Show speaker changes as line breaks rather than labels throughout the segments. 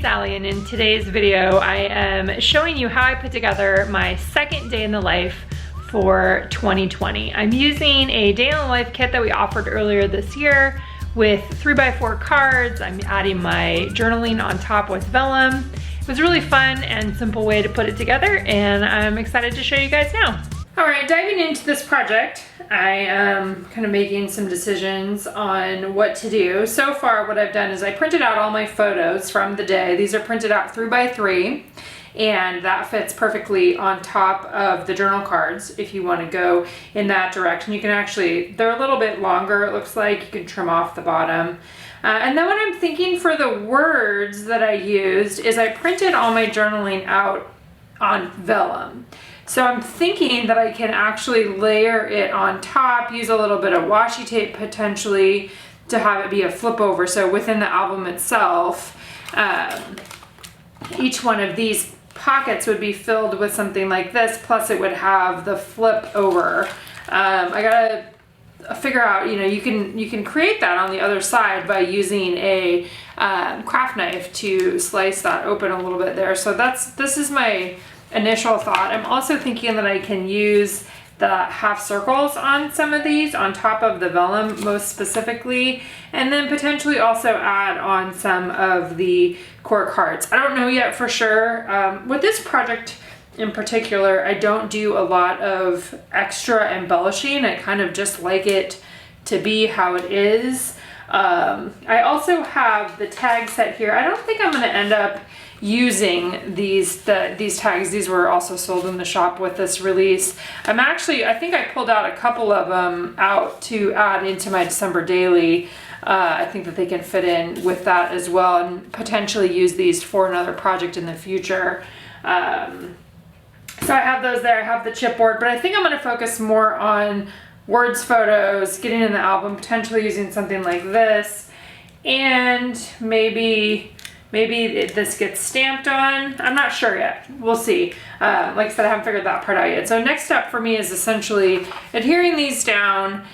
Sally, and in today's video I am showing you how I put together my second day in the life for 2020. I'm using a day in the life kit that we offered earlier this year with 3x4 cards. I'm adding my journaling on top with vellum. It was a really fun and simple way to put it together, and I'm excited to show you guys now. All right, diving into this project, I am kind of making some decisions on what to do. So far, what I've done is I printed out all my photos from the day. These are printed out 3x3, and that fits perfectly on top of the journal cards if you want to go in that direction. You can actually, they're a little bit longer, it looks like. You can trim off the bottom. And then what I'm thinking for the words that I used is I printed all my journaling out on vellum. So I'm thinking that I can actually layer it on top, use a little bit of washi tape potentially to have it be a flip over. So within the album itself, each one of these pockets would be filled with something like this, plus it would have the flip over. I gotta figure out, you can create that on the other side by using a craft knife to slice that open a little bit there. So this is my initial thought. I'm also thinking that I can use the half circles on some of these on top of the vellum most specifically, and then potentially also add on some of the core cards. I don't know yet for sure. With this project in particular, I don't do a lot of extra embellishing. I kind of just like it to be how it is. I also have the tag set here. I don't think I'm going to end up using these tags. These were also sold in the shop with this release. I think I pulled out a couple of them out to add into my December daily. I think that they can fit in with that as well, and potentially use these for another project in the future. So I have those there. I have the chipboard, but I think I'm going to focus more on words, photos, getting in the album, potentially using something like this, and maybe this gets stamped on. I'm not sure yet. We'll see. Like I said, I haven't figured that part out yet. So next step for me is essentially adhering these down,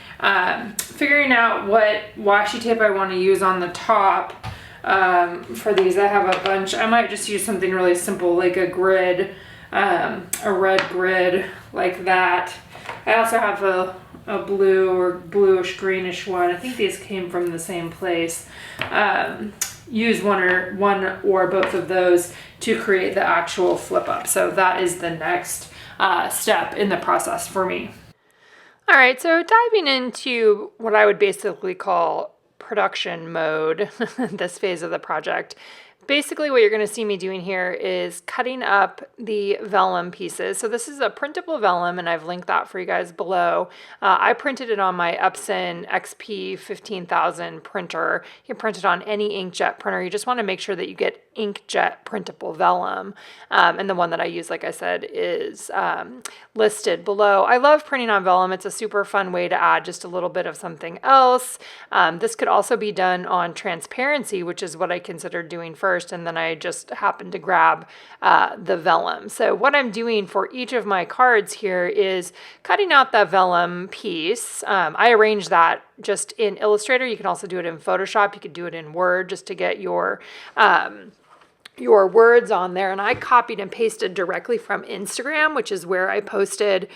figuring out what washi tape I want to use on the top for these. I have a bunch. I might just use something really simple like a grid, a red grid like that. I also have a blue or bluish greenish one. I think these came from the same place. Use one or both of those to create the actual flip up. So that is the next step in the process for me. All right, so diving into what I would basically call production mode, this phase of the project. Basically what you're going to see me doing here is cutting up the vellum pieces. So this is a printable vellum, and I've linked that for you guys below. I printed it on my Epson XP 15000 printer. You can print it on any inkjet printer. You just want to make sure that you get inkjet printable vellum. And the one that I use, like I said, is listed below. I love printing on vellum. It's a super fun way to add just a little bit of something else. This could also be done on transparency, which is what I considered doing first. And then I just happened to grab the vellum. So what I'm doing for each of my cards here is cutting out that vellum piece. I arranged that just in Illustrator. You can also do it in Photoshop. You could do it in Word just to get your words on there. And I copied and pasted directly from Instagram, which is where I posted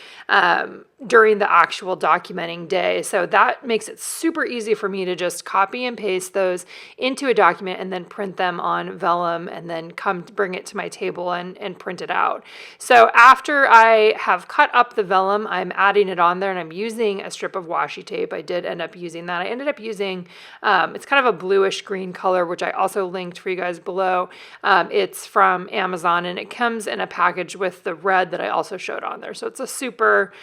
during the actual documenting day. So that makes it super easy for me to just copy and paste those into a document and then print them on vellum and then come to bring it to my table and print it out. So after I have cut up the vellum, I'm adding it on there, and I'm using a strip of washi tape. I did end up using that. I ended up using, it's kind of a bluish green color, which I also linked for you guys below. It's from Amazon, and it comes in a package with the red that I also showed on there. So it's a super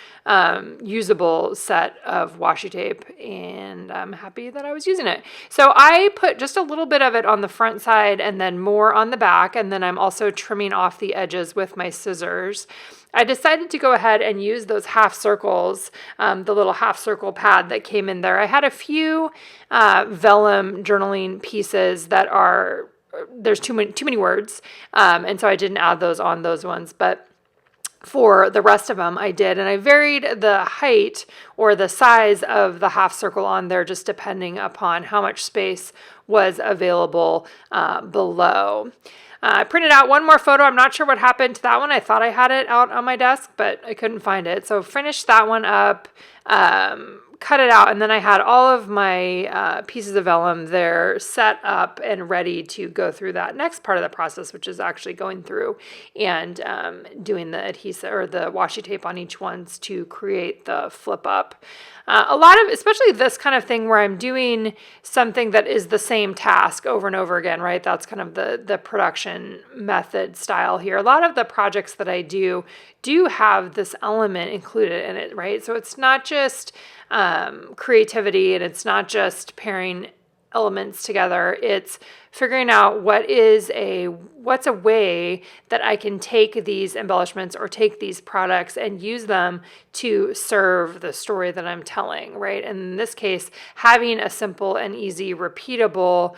usable set of washi tape, and I'm happy that I was using it. So I put just a little bit of it on the front side and then more on the back, and then I'm also trimming off the edges with my scissors. I decided to go ahead and use those half circles, the little half circle pad that came in there. I had a few vellum journaling pieces that are, there's too many words, and so I didn't add those on those ones, but for the rest of them I did, and I varied the height or the size of the half circle on there just depending upon how much space was available below. I printed out one more photo. I'm not sure what happened to that one. I thought I had it out on my desk, but I couldn't find it. So finished that one up, cut it out, and then I had all of my pieces of vellum there set up and ready to go through that next part of the process, which is actually going through and doing the adhesive or the washi tape on each ones to create the flip up. A lot of, especially this kind of thing where I'm doing something that is the same task over and over again, right? That's kind of the production method style here. A lot of the projects that I do have this element included in it, right? So it's not just creativity, and it's not just pairing elements together. It's figuring out what's a way that I can take these embellishments or take these products and use them to serve the story that I'm telling, right? And in this case, having a simple and easy, repeatable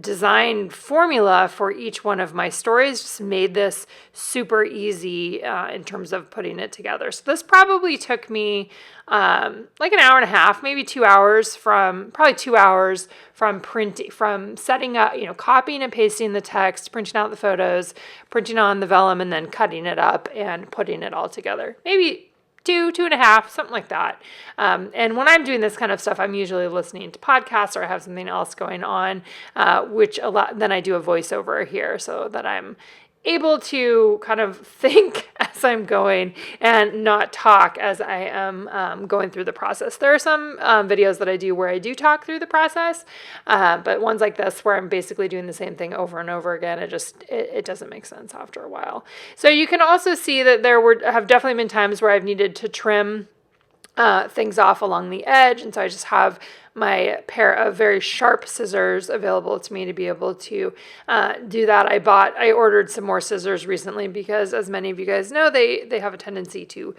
design formula for each one of my stories just made this super easy in terms of putting it together. So this probably took me like an hour and a half, maybe 2 hours from printing, from setting up, copying and pasting the text, printing out the photos, printing on the vellum, and then cutting it up and putting it all together. Maybe 2.5, something like that. And when I'm doing this kind of stuff, I'm usually listening to podcasts or I have something else going on, then I do a voiceover here so that I'm able to kind of think as I'm going and not talk as I am going through the process. There are some videos that I do where I do talk through the process, but ones like this where I'm basically doing the same thing over and over again, it doesn't make sense after a while. So you can also see that there have definitely been times where I've needed to trim things off along the edge, and so I just have my pair of very sharp scissors available to me to be able to do that. I ordered some more scissors recently because, as many of you guys know, they have a tendency to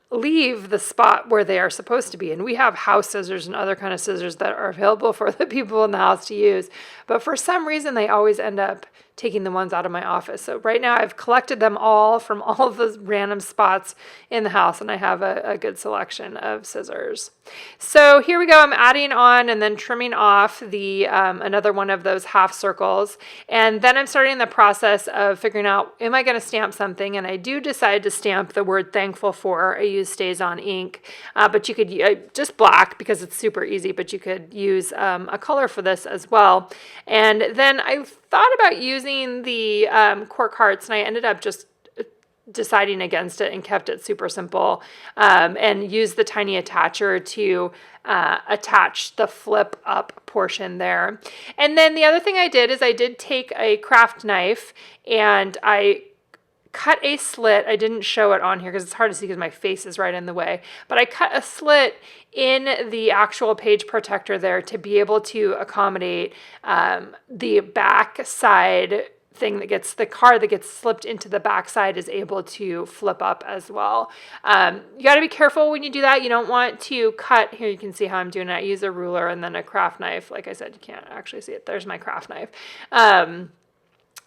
leave the spot where they are supposed to be. And we have house scissors and other kind of scissors that are available for the people in the house to use. But for some reason, they always end up taking the ones out of my office. So right now I've collected them all from all of those random spots in the house, and I have a good selection of scissors. So here we go. I'm adding on and then trimming off the another one of those half circles. And then I'm starting the process of figuring out, am I going to stamp something? And I do decide to stamp the word thankful for. I use StazOn ink, but you could just black because it's super easy, but you could use a color for this as well. And then I thought about using the cork hearts, and I ended up just deciding against it and kept it super simple, and used the tiny attacher to attach the flip up portion there. And then the other thing I did is I did take a craft knife and I cut a slit. I didn't show it on here because it's hard to see because my face is right in the way, but I cut a slit in the actual page protector there to be able to accommodate the back side thing that gets, the card that gets slipped into the back side is able to flip up as well. You got to be careful when you do that. You don't want to cut, here you can see how I'm doing it. I use a ruler and then a craft knife. Like I said, you can't actually see it. There's my craft knife.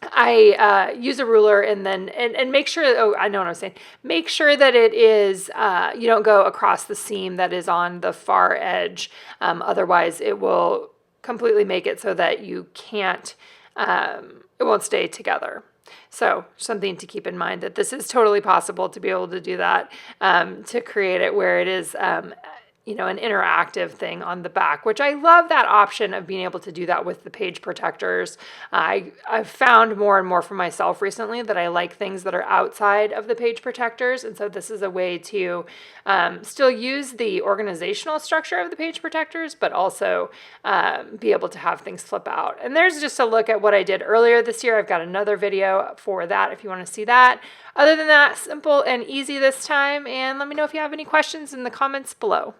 I use a ruler and then, and make sure, oh, I know what I'm saying. Make sure that it is, you don't go across the seam that is on the far edge. Otherwise it will completely make it so that you can't, it won't stay together. So something to keep in mind, that this is totally possible to be able to do that, to create it where it is, an interactive thing on the back, which I love that option of being able to do that with the page protectors. I've found more and more for myself recently that I like things that are outside of the page protectors. And so this is a way to still use the organizational structure of the page protectors, but also be able to have things flip out. And there's just a look at what I did earlier this year. I've got another video for that if you want to see that. Other than that, simple and easy this time. And let me know if you have any questions in the comments below.